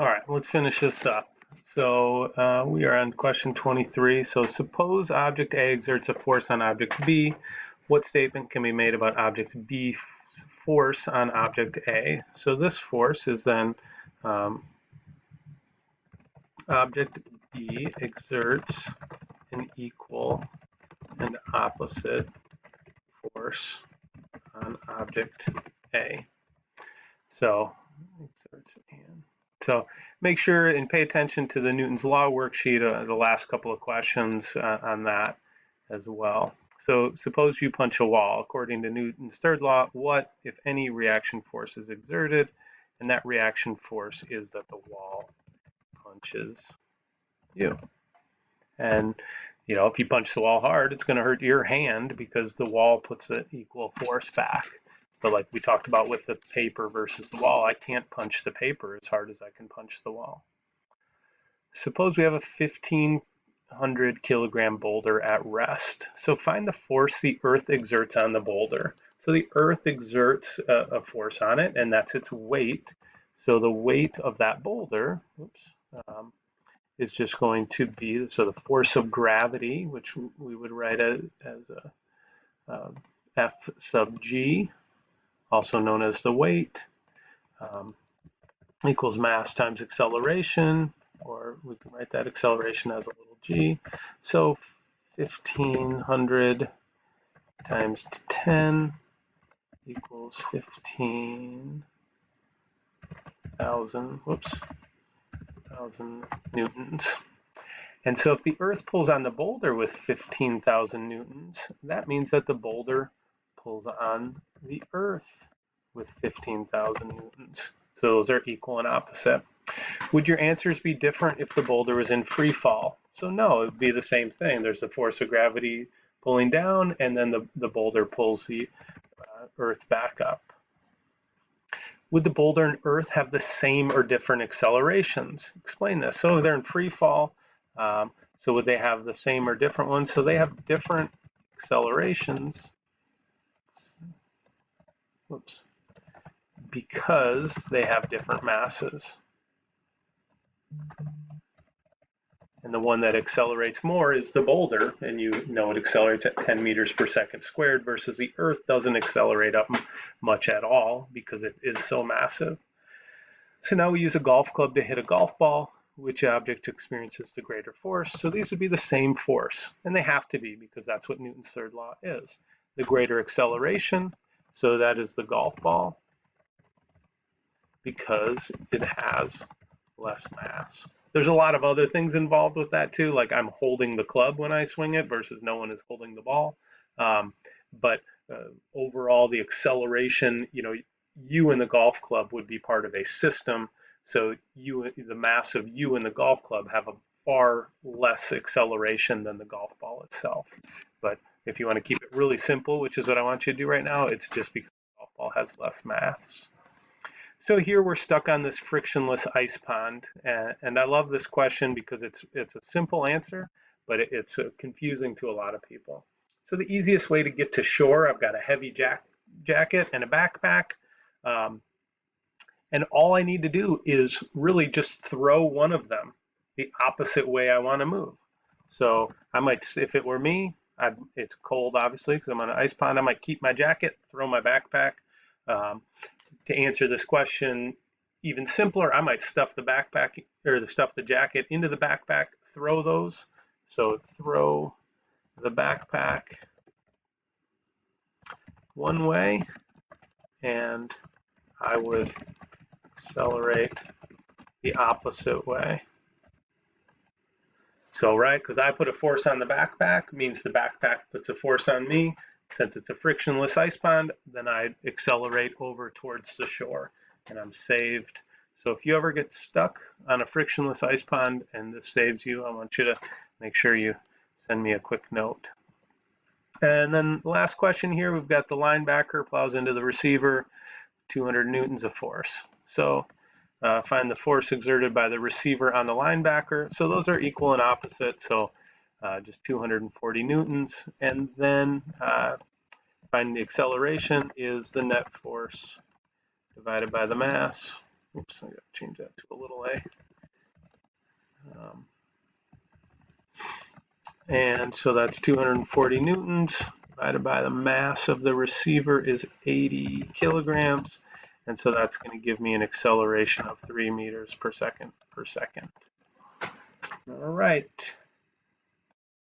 All right, let's finish this up. So we are on question 23. So suppose object A exerts a force on object B. What statement can be made about object B's force on object A? So this force is then object B exerts an equal and opposite force on object A. So make sure and pay attention to the Newton's Law worksheet, the last couple of questions on that as well. So suppose you punch a wall. According to Newton's third law, what, if any, reaction force is exerted? And that reaction force is that the wall punches you. And if you punch the wall hard, it's going to hurt your hand because the wall puts an equal force back. But like we talked about with the paper versus the wall, I can't punch the paper as hard as I can punch the wall. Suppose we have a 1,500 kilogram boulder at rest. So find the force the Earth exerts on the boulder. So the Earth exerts a force on it, and that's its weight. So the weight of that boulder, is just going to be, so the force of gravity, which we would write as F sub g, also known as the weight, equals mass times acceleration, or we can write that acceleration as a little g. So 1,500 times 10 equals 15,000, thousand newtons. And so if the Earth pulls on the boulder with 15,000 newtons, that means that the boulder pulls on the Earth with 15,000 newtons. So those are equal and opposite. Would your answers be different if the boulder was in free fall? So no, it would be the same thing. There's the force of gravity pulling down, and then the boulder pulls the Earth back up. Would the boulder and Earth have the same or different accelerations? Explain this. So they're in free fall. So would they have the same or different ones? So they have different accelerations. Whoops. Because they have different masses. And the one that accelerates more is the boulder, and you know it accelerates at 10 meters per second squared, versus the Earth doesn't accelerate up much at all because it is so massive. So now we use a golf club to hit a golf ball. Which object experiences the greater force? So these would be the same force, and they have to be because that's what Newton's third law is. The greater acceleration, so that is the golf ball, because it has less mass. There's a lot of other things involved with that too, like I'm holding the club when I swing it versus no one is holding the ball. But overall, the acceleration, you and the golf club would be part of a system. So the mass of you and the golf club have a far less acceleration than the golf ball itself. But if you want to keep it really simple, which is what I want you to do right now, it's just because the golf ball has less mass. So here we're stuck on this frictionless ice pond, and I love this question because it's a simple answer, but it's confusing to a lot of people. So the easiest way to get to shore, I've got a heavy jacket and a backpack, and all I need to do is really just throw one of them the opposite way I want to move. So I might, if it were me, it's cold obviously because I'm on an ice pond, I might keep my jacket, throw my backpack. To answer this question even simpler, I might stuff the backpack or stuff the jacket into the backpack, throw those. So throw the backpack one way, and I would accelerate the opposite way. So, right, because I put a force on the backpack means the backpack puts a force on me. Since it's a frictionless ice pond, then I accelerate over towards the shore and I'm saved. So if you ever get stuck on a frictionless ice pond and this saves you, I want you to make sure you send me a quick note. And then the last question here, we've got the linebacker plows into the receiver, 200 newtons of force. So find the force exerted by the receiver on the linebacker. So those are equal and opposite. So just 240 newtons, and then find the acceleration is the net force divided by the mass. Oops, I got to change that to a little a. And so that's 240 newtons divided by the mass of the receiver is 80 kilograms. And so that's going to give me an acceleration of 3 meters per second per second. All right.